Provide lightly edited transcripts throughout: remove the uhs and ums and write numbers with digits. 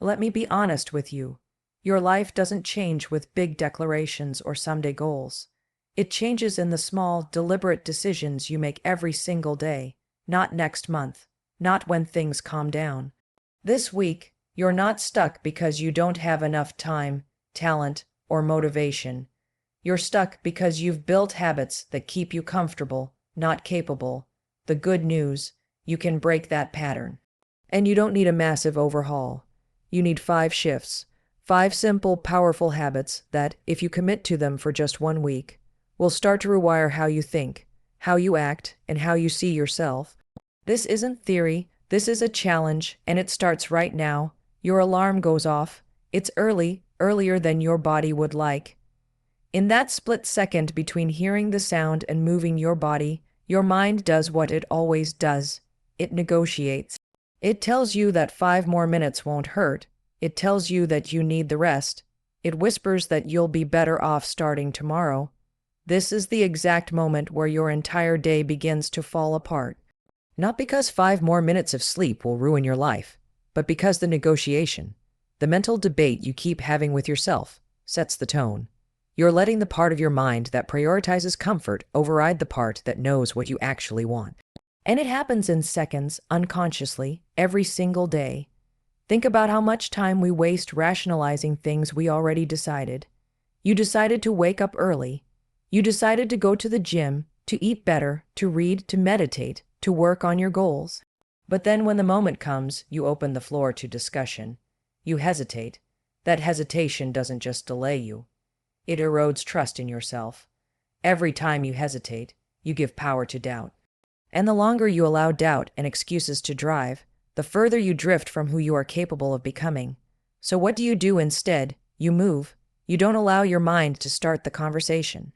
Let me be honest with you. Your life doesn't change with big declarations or someday goals. It changes in the small, deliberate decisions you make every single day, not next month, not when things calm down. This week, you're not stuck because you don't have enough time, talent, or motivation. You're stuck because you've built habits that keep you comfortable, not capable. The good news, you can break that pattern. And you don't need a massive overhaul. You need 5 shifts, 5 simple, powerful habits that, if you commit to them for just 1 week, will start to rewire how you think, how you act, and how you see yourself. This isn't theory, this is a challenge, and it starts right now. Your alarm goes off. It's early, earlier than your body would like. In that split second between hearing the sound and moving your body, your mind does what it always does. It negotiates. It tells you that 5 more minutes won't hurt. It tells you that you need the rest. It whispers that you'll be better off starting tomorrow. This is the exact moment where your entire day begins to fall apart. Not because 5 more minutes of sleep will ruin your life, but because the negotiation, the mental debate you keep having with yourself, sets the tone. You're letting the part of your mind that prioritizes comfort override the part that knows what you actually want. And it happens in seconds, unconsciously, every single day. Think about how much time we waste rationalizing things we already decided. You decided to wake up early. You decided to go to the gym, to eat better, to read, to meditate, to work on your goals. But then when the moment comes, you open the floor to discussion. You hesitate. That hesitation doesn't just delay you. It erodes trust in yourself. Every time you hesitate, you give power to doubt. And the longer you allow doubt and excuses to drive, the further you drift from who you are capable of becoming. So what do you do instead? You move. You don't allow your mind to start the conversation.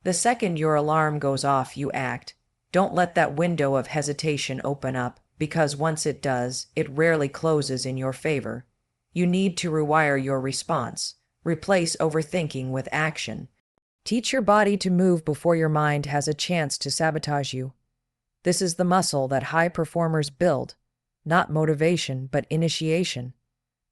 The second your alarm goes off, you act. Don't let that window of hesitation open up, because once it does, it rarely closes in your favor. You need to rewire your response. Replace overthinking with action. Teach your body to move before your mind has a chance to sabotage you. This is the muscle that high performers build, not motivation, but initiation.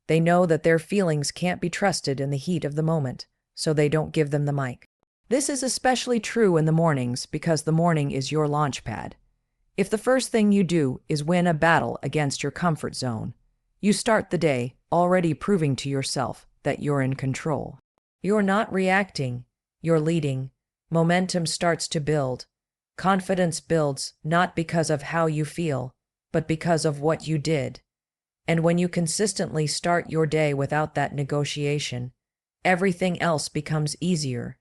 They know that their feelings can't be trusted in the heat of the moment, so they don't give them the mic. This is especially true in the mornings because the morning is your launch pad. If the first thing you do is win a battle against your comfort zone, you start the day already proving to yourself that you're in control. You're not reacting, you're leading. Momentum starts to build. Confidence builds not because of how you feel, but because of what you did. And when you consistently start your day without that negotiation, everything else becomes easier.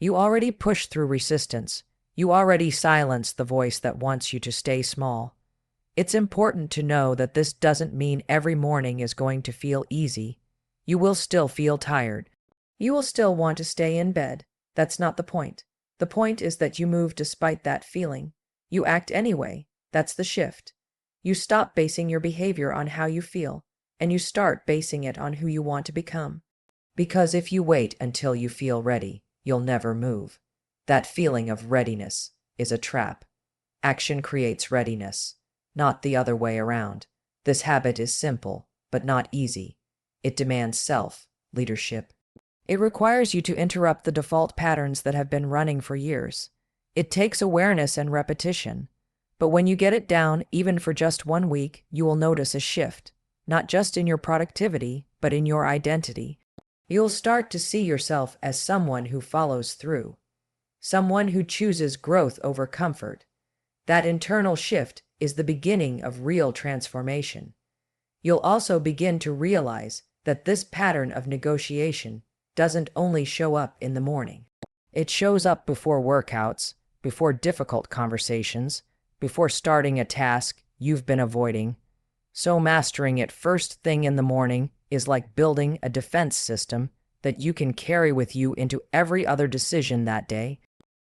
You already push through resistance. You already silence the voice that wants you to stay small. It's important to know that this doesn't mean every morning is going to feel easy. You will still feel tired. You will still want to stay in bed. That's not the point. The point is that you move despite that feeling. You act anyway. That's the shift. You stop basing your behavior on how you feel, and you start basing it on who you want to become. Because if you wait until you feel ready, you'll never move. That feeling of readiness is a trap. Action creates readiness, not the other way around. This habit is simple, but not easy. It demands self-leadership. It requires you to interrupt the default patterns that have been running for years. It takes awareness and repetition. But when you get it down, even for just 1 week, you will notice a shift, not just in your productivity, but in your identity. You'll start to see yourself as someone who follows through, someone who chooses growth over comfort. That internal shift is the beginning of real transformation. You'll also begin to realize that this pattern of negotiation doesn't only show up in the morning. It shows up before workouts, before difficult conversations, before starting a task you've been avoiding. So mastering it first thing in the morning is like building a defense system that you can carry with you into every other decision that day.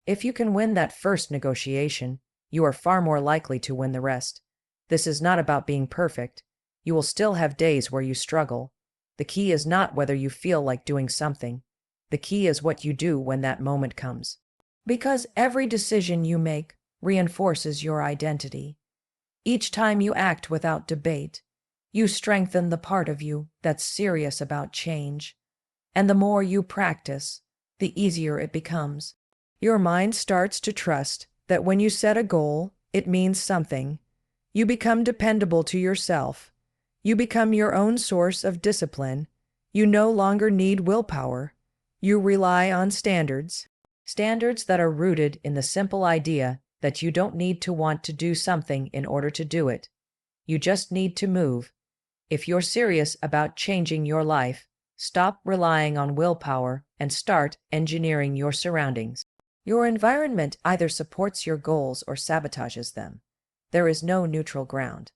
If you can win that first negotiation, you are far more likely to win the rest. This is not about being perfect. You will still have days where you struggle. The key is not whether you feel like doing something. The key is what you do when that moment comes. Because every decision you make reinforces your identity. Each time you act without debate, You strengthen the part of you that's serious about change. And the more you practice, the easier it becomes. Your mind starts to trust that when you set a goal, it means something. You become dependable to yourself. You become your own source of discipline. You no longer need willpower. You rely on standards. Standards that are rooted in the simple idea that you don't need to want to do something in order to do it. You just need to move. If you're serious about changing your life, stop relying on willpower and start engineering your surroundings. Your environment either supports your goals or sabotages them. There is no neutral ground.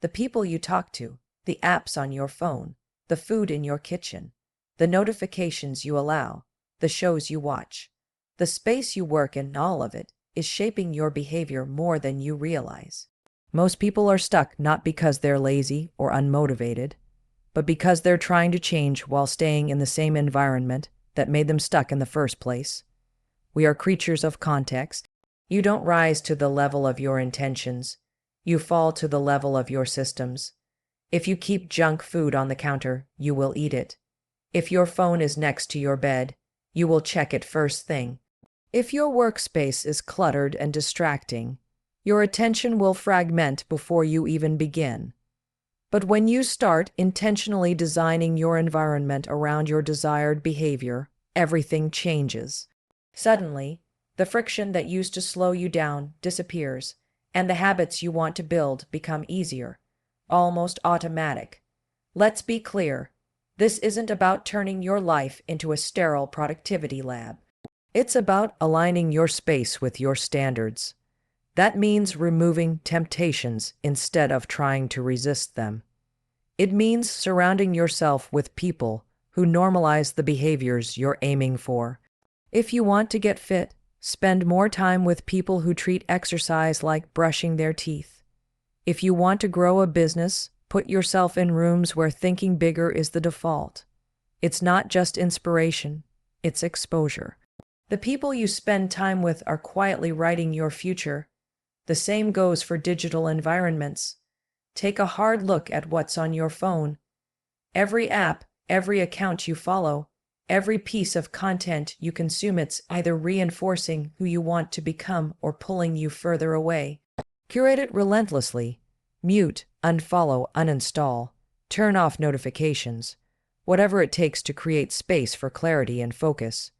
The people you talk to, the apps on your phone, the food in your kitchen, the notifications you allow, the shows you watch, the space you work in, all of it is shaping your behavior more than you realize. Most people are stuck not because they're lazy or unmotivated, but because they're trying to change while staying in the same environment that made them stuck in the first place. We are creatures of context. You don't rise to the level of your intentions. You fall to the level of your systems. If you keep junk food on the counter, you will eat it. If your phone is next to your bed, you will check it first thing. If your workspace is cluttered and distracting, your attention will fragment before you even begin. But when you start intentionally designing your environment around your desired behavior, everything changes. Suddenly, the friction that used to slow you down disappears, and the habits you want to build become easier, almost automatic. Let's be clear, this isn't about turning your life into a sterile productivity lab. It's about aligning your space with your standards. That means removing temptations instead of trying to resist them. It means surrounding yourself with people who normalize the behaviors you're aiming for. If you want to get fit, spend more time with people who treat exercise like brushing their teeth. If you want to grow a business, put yourself in rooms where thinking bigger is the default. It's not just inspiration, it's exposure. The people you spend time with are quietly writing your future. The same goes for digital environments. Take a hard look at what's on your phone. Every app, every account you follow, every piece of content you consume, it's either reinforcing who you want to become or pulling you further away. Curate it relentlessly. Mute, unfollow, uninstall. Turn off notifications. Whatever it takes to create space for clarity and focus.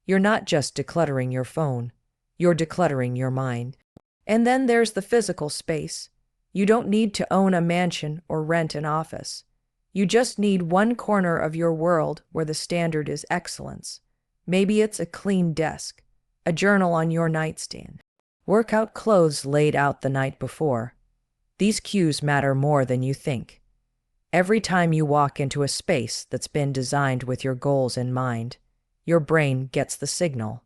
You're not just decluttering your phone. You're decluttering your mind. And then there's the physical space. You don't need to own a mansion or rent an office. You just need one corner of your world where the standard is excellence. Maybe it's a clean desk, a journal on your nightstand, workout clothes laid out the night before. These cues matter more than you think. Every time you walk into a space that's been designed with your goals in mind, your brain gets the signal.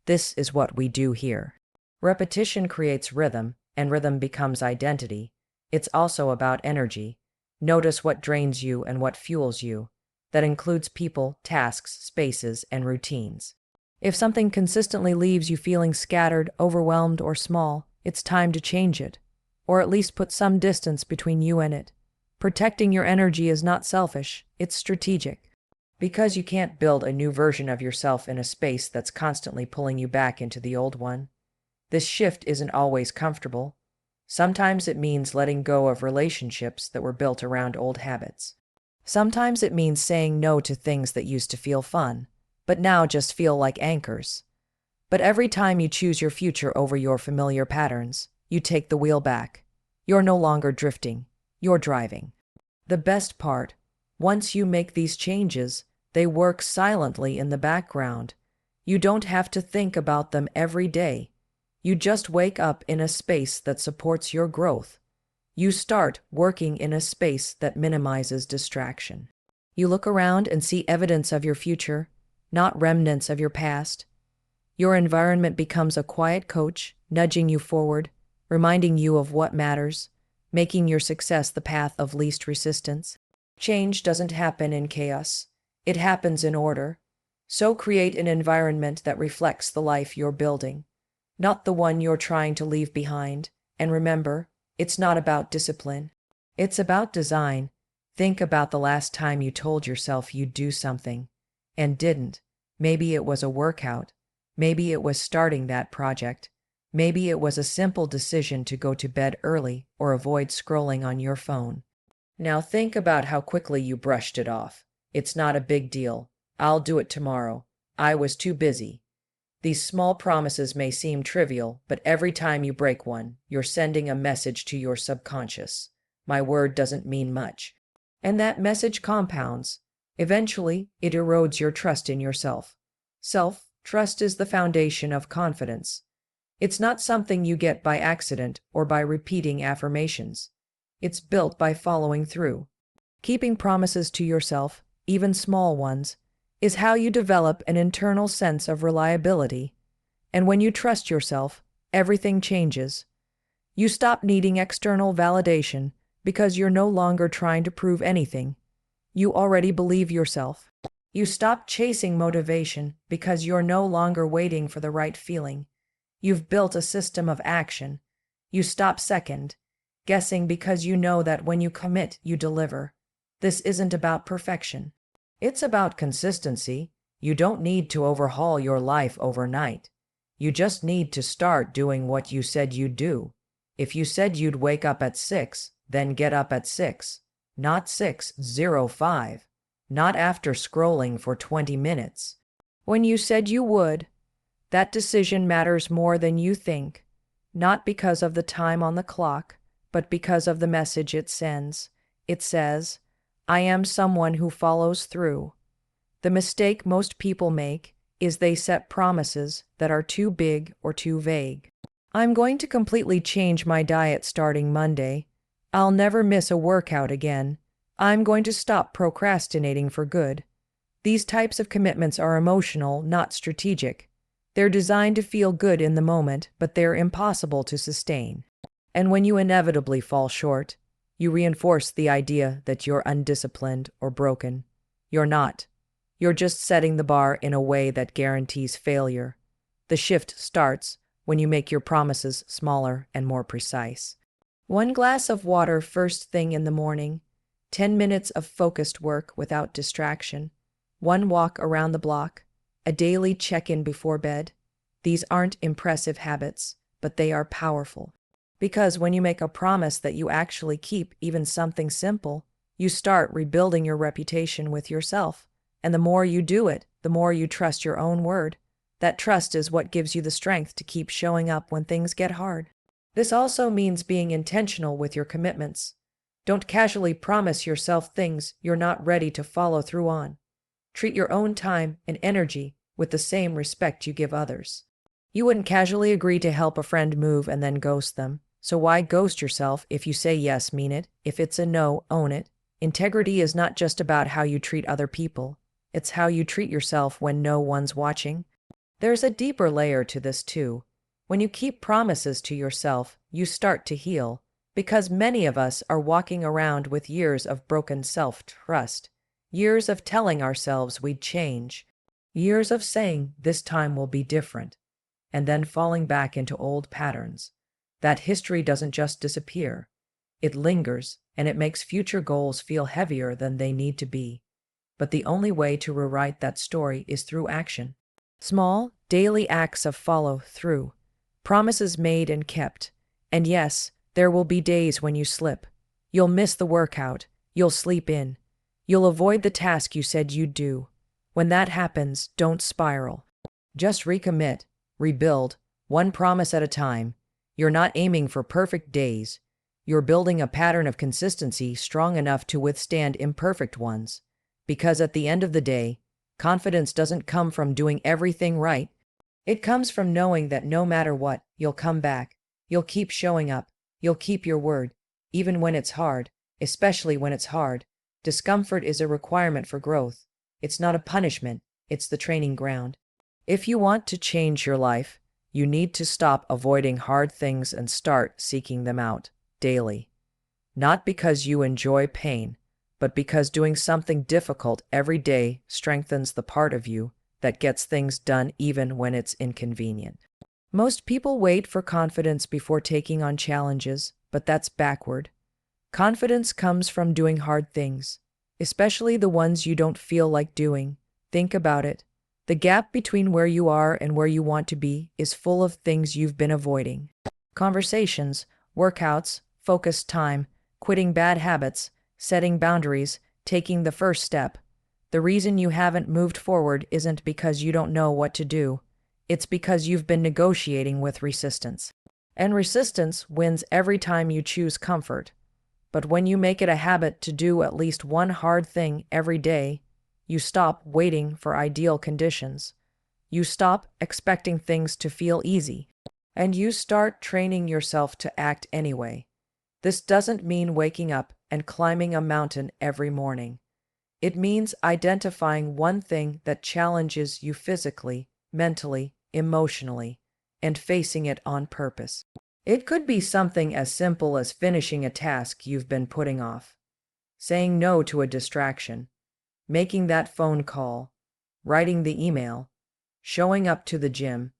This is what we do here. Repetition creates rhythm, and rhythm becomes identity. It's also about energy. Notice what drains you and what fuels you. That includes people, tasks, spaces, and routines. If something consistently leaves you feeling scattered, overwhelmed, or small, it's time to change it, or at least put some distance between you and it. Protecting your energy is not selfish, it's strategic. Because you can't build a new version of yourself in a space that's constantly pulling you back into the old one. This shift isn't always comfortable. Sometimes it means letting go of relationships that were built around old habits. Sometimes it means saying no to things that used to feel fun, but now just feel like anchors. But every time you choose your future over your familiar patterns, you take the wheel back. You're no longer drifting, you're driving. The best part, once you make these changes, they work silently in the background. You don't have to think about them every day. You just wake up in a space that supports your growth. You start working in a space that minimizes distraction. You look around and see evidence of your future, not remnants of your past. Your environment becomes a quiet coach, nudging you forward, reminding you of what matters, making your success the path of least resistance. Change doesn't happen in chaos. It happens in order. So create an environment that reflects the life you're building, not the one you're trying to leave behind. And remember, it's not about discipline. It's about design. Think about the last time you told yourself you'd do something and didn't. Maybe it was a workout. Maybe it was starting that project. Maybe it was a simple decision to go to bed early or avoid scrolling on your phone. Now think about how quickly you brushed it off. It's not a big deal. I'll do it tomorrow. I was too busy. These small promises may seem trivial, but every time you break one, you're sending a message to your subconscious. My word doesn't mean much. And that message compounds. Eventually, it erodes your trust in yourself. Self-trust is the foundation of confidence. It's not something you get by accident or by repeating affirmations. It's built by following through. Keeping promises to yourself, even small ones, is how you develop an internal sense of reliability. And when you trust yourself, everything changes. You stop needing external validation because you're no longer trying to prove anything. You already believe yourself. You stop chasing motivation because you're no longer waiting for the right feeling. You've built a system of action. You stop guessing because you know that when you commit, you deliver. This isn't about perfection. It's about consistency. You don't need to overhaul your life overnight. You just need to start doing what you said you'd do. If you said you'd wake up at 6, then get up at 6. Not 6:05. Not after scrolling for 20 minutes. When you said you would, that decision matters more than you think. Not because of the time on the clock, but because of the message it sends. It says, I am someone who follows through. The mistake most people make is they set promises that are too big or too vague. I'm going to completely change my diet starting Monday. I'll never miss a workout again. I'm going to stop procrastinating for good. These types of commitments are emotional, not strategic. They're designed to feel good in the moment, but they're impossible to sustain. And when you inevitably fall short, you reinforce the idea that you're undisciplined or broken. You're not. You're just setting the bar in a way that guarantees failure. The shift starts when you make your promises smaller and more precise. 1 glass of water first thing in the morning. 10 minutes of focused work without distraction. 1 walk around the block. A daily check-in before bed. These aren't impressive habits, but they are powerful. Because when you make a promise that you actually keep, even something simple, you start rebuilding your reputation with yourself. And the more you do it, the more you trust your own word. That trust is what gives you the strength to keep showing up when things get hard. This also means being intentional with your commitments. Don't casually promise yourself things you're not ready to follow through on. Treat your own time and energy with the same respect you give others. You wouldn't casually agree to help a friend move and then ghost them. So why ghost yourself? If you say yes, mean it. If it's a no, own it. Integrity is not just about how you treat other people. It's how you treat yourself when no one's watching. There's a deeper layer to this too. When you keep promises to yourself, you start to heal. Because many of us are walking around with years of broken self-trust. Years of telling ourselves we'd change. Years of saying, this time will be different. And then falling back into old patterns. That history doesn't just disappear. It lingers, and it makes future goals feel heavier than they need to be. But the only way to rewrite that story is through action. Small, daily acts of follow-through. Promises made and kept. And yes, there will be days when you slip. You'll miss the workout. You'll sleep in. You'll avoid the task you said you'd do. When that happens, don't spiral. Just recommit, rebuild, 1 promise at a time. You're not aiming for perfect days. You're building a pattern of consistency strong enough to withstand imperfect ones. Because at the end of the day, confidence doesn't come from doing everything right. It comes from knowing that no matter what, you'll come back. You'll keep showing up. You'll keep your word, even when it's hard, especially when it's hard. Discomfort is a requirement for growth. It's not a punishment. It's the training ground. If you want to change your life, you need to stop avoiding hard things and start seeking them out daily. Not because you enjoy pain, but because doing something difficult every day strengthens the part of you that gets things done even when it's inconvenient. Most people wait for confidence before taking on challenges, but that's backward. Confidence comes from doing hard things, especially the ones you don't feel like doing. Think about it. The gap between where you are and where you want to be is full of things you've been avoiding. Conversations, workouts, focused time, quitting bad habits, setting boundaries, taking the first step. The reason you haven't moved forward isn't because you don't know what to do. It's because you've been negotiating with resistance. And resistance wins every time you choose comfort. But when you make it a habit to do at least one hard thing every day, you stop waiting for ideal conditions. You stop expecting things to feel easy. And you start training yourself to act anyway. This doesn't mean waking up and climbing a mountain every morning. It means identifying one thing that challenges you physically, mentally, emotionally, and facing it on purpose. It could be something as simple as finishing a task you've been putting off, saying no to a distraction, making that phone call, writing the email, showing up to the gym,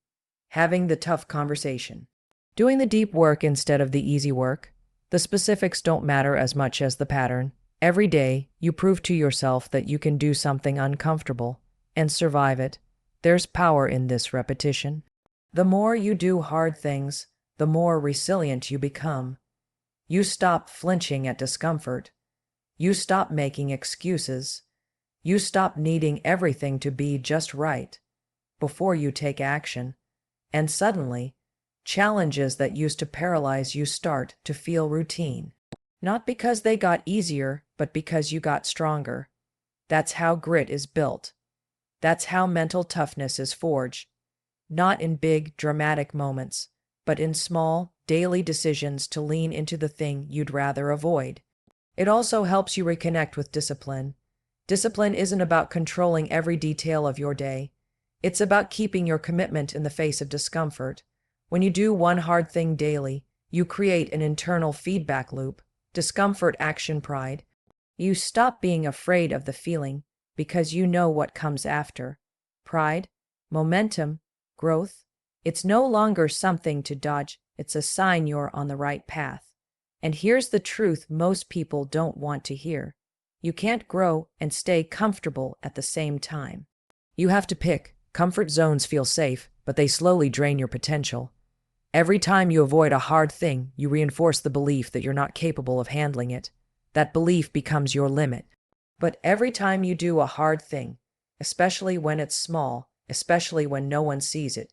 having the tough conversation, doing the deep work instead of the easy work. The specifics don't matter as much as the pattern. Every day, you prove to yourself that you can do something uncomfortable and survive it. There's power in this repetition. The more you do hard things, the more resilient you become. You stop flinching at discomfort. You stop making excuses. You stop needing everything to be just right before you take action. And suddenly, challenges that used to paralyze you start to feel routine. Not because they got easier, but because you got stronger. That's how grit is built. That's how mental toughness is forged. Not in big, dramatic moments, but in small, daily decisions to lean into the thing you'd rather avoid. It also helps you reconnect with discipline. Discipline isn't about controlling every detail of your day. It's about keeping your commitment in the face of discomfort. When you do one hard thing daily, you create an internal feedback loop. Discomfort, action, pride. You stop being afraid of the feeling because you know what comes after. Pride, momentum, growth. It's no longer something to dodge, it's a sign you're on the right path. And here's the truth most people don't want to hear. You can't grow and stay comfortable at the same time. You have to pick. Comfort zones feel safe, but they slowly drain your potential. Every time you avoid a hard thing, you reinforce the belief that you're not capable of handling it. That belief becomes your limit. But every time you do a hard thing, especially when it's small, especially when no one sees it,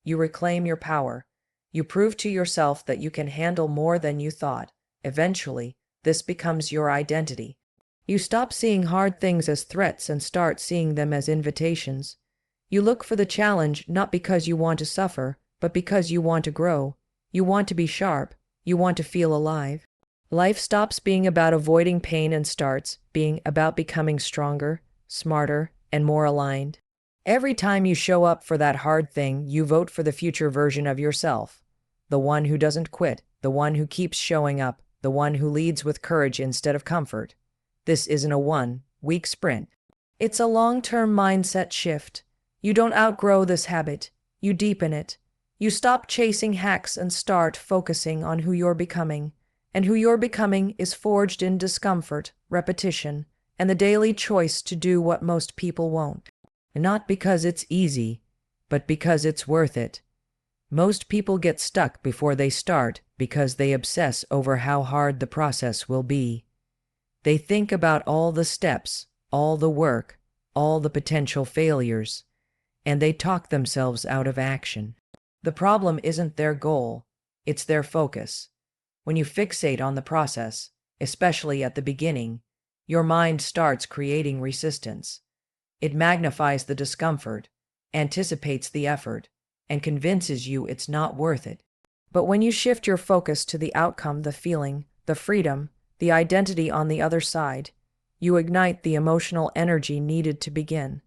you reclaim your power. You prove to yourself that you can handle more than you thought. Eventually, this becomes your identity. You stop seeing hard things as threats and start seeing them as invitations. You look for the challenge not because you want to suffer, but because you want to grow. You want to be sharp. You want to feel alive. Life stops being about avoiding pain and starts being about becoming stronger, smarter, and more aligned. Every time you show up for that hard thing, you vote for the future version of yourself. The one who doesn't quit, the one who keeps showing up, the one who leads with courage instead of comfort. This isn't a one-week sprint. It's a long-term mindset shift. You don't outgrow this habit. You deepen it. You stop chasing hacks and start focusing on who you're becoming. And who you're becoming is forged in discomfort, repetition, and the daily choice to do what most people won't. Not because it's easy, but because it's worth it. Most people get stuck before they start because they obsess over how hard the process will be. They think about all the steps, all the work, all the potential failures, and they talk themselves out of action. The problem isn't their goal, it's their focus. When you fixate on the process, especially at the beginning, your mind starts creating resistance. It magnifies the discomfort, anticipates the effort, and convinces you it's not worth it. But when you shift your focus to the outcome, the feeling, the freedom, the identity on the other side, you ignite the emotional energy needed to begin.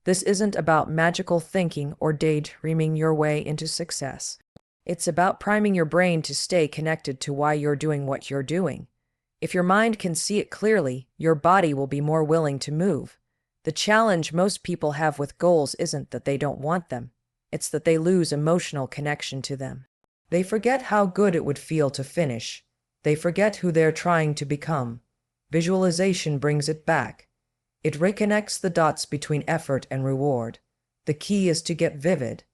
This isn't about magical thinking or daydreaming your way into success. It's about priming your brain to stay connected to why you're doing what you're doing. If your mind can see it clearly, your body will be more willing to move. The challenge most people have with goals isn't that they don't want them. It's that they lose emotional connection to them. They forget how good it would feel to finish, They forget who they're trying to become. Visualization brings it back. It reconnects the dots between effort and reward. The key is to get vivid.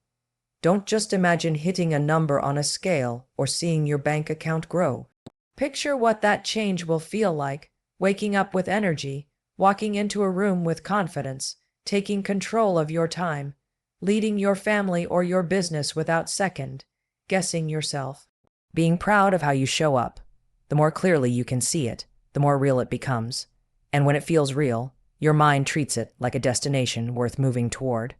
Don't just imagine hitting a number on a scale or seeing your bank account grow. Picture what that change will feel like: waking up with energy, walking into a room with confidence, taking control of your time, leading your family or your business without second guessing yourself, being proud of how you show up. The more clearly you can see it, the more real it becomes. And when it feels real, your mind treats it like a destination worth moving toward.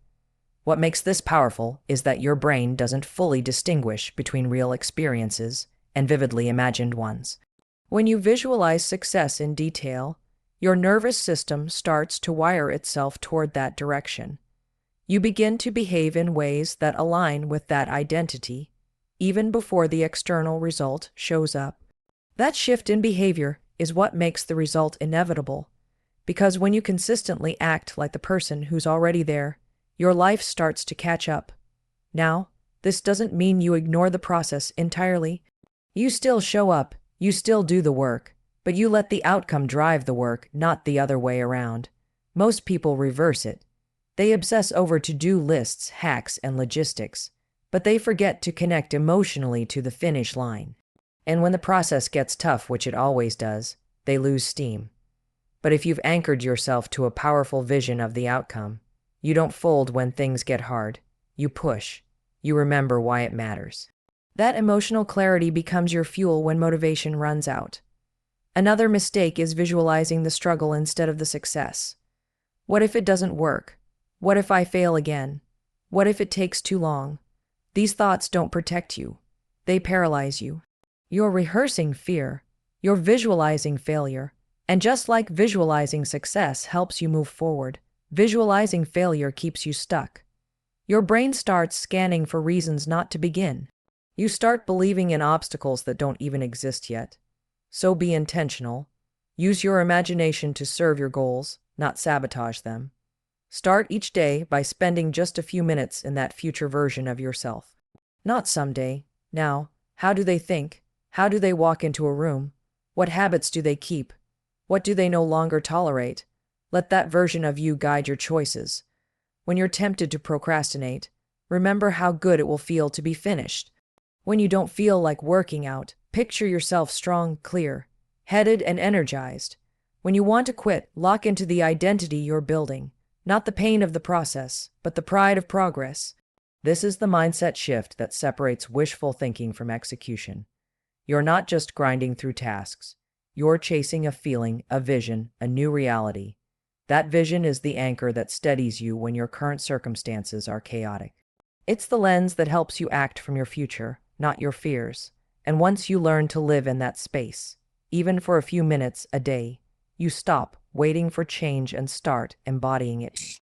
What makes this powerful is that your brain doesn't fully distinguish between real experiences and vividly imagined ones. When you visualize success in detail, your nervous system starts to wire itself toward that direction. You begin to behave in ways that align with that identity, even before the external result shows up. That shift in behavior is what makes the result inevitable, because when you consistently act like the person who's already there, your life starts to catch up. Now, this doesn't mean you ignore the process entirely. You still show up, you still do the work, but you let the outcome drive the work, not the other way around. Most people reverse it. They obsess over to-do lists, hacks, and logistics, but they forget to connect emotionally to the finish line. And when the process gets tough, which it always does, they lose steam. But if you've anchored yourself to a powerful vision of the outcome, you don't fold when things get hard. You push. You remember why it matters. That emotional clarity becomes your fuel when motivation runs out. Another mistake is visualizing the struggle instead of the success. What if it doesn't work? What if I fail again? What if it takes too long? These thoughts don't protect you. They paralyze you. You're rehearsing fear. You're visualizing failure. And just like visualizing success helps you move forward, visualizing failure keeps you stuck. Your brain starts scanning for reasons not to begin. You start believing in obstacles that don't even exist yet. So be intentional. Use your imagination to serve your goals, not sabotage them. Start each day by spending just a few minutes in that future version of yourself. Not someday, now. How do they think? How do they walk into a room? What habits do they keep? What do they no longer tolerate? Let that version of you guide your choices. When you're tempted to procrastinate, remember how good it will feel to be finished. When you don't feel like working out, picture yourself strong, clear, headed, and energized. When you want to quit, lock into the identity you're building, not the pain of the process, but the pride of progress. This is the mindset shift that separates wishful thinking from execution. You're not just grinding through tasks. You're chasing a feeling, a vision, a new reality. That vision is the anchor that steadies you when your current circumstances are chaotic. It's the lens that helps you act from your future, not your fears. And once you learn to live in that space, even for a few minutes a day, you stop waiting for change and start embodying it.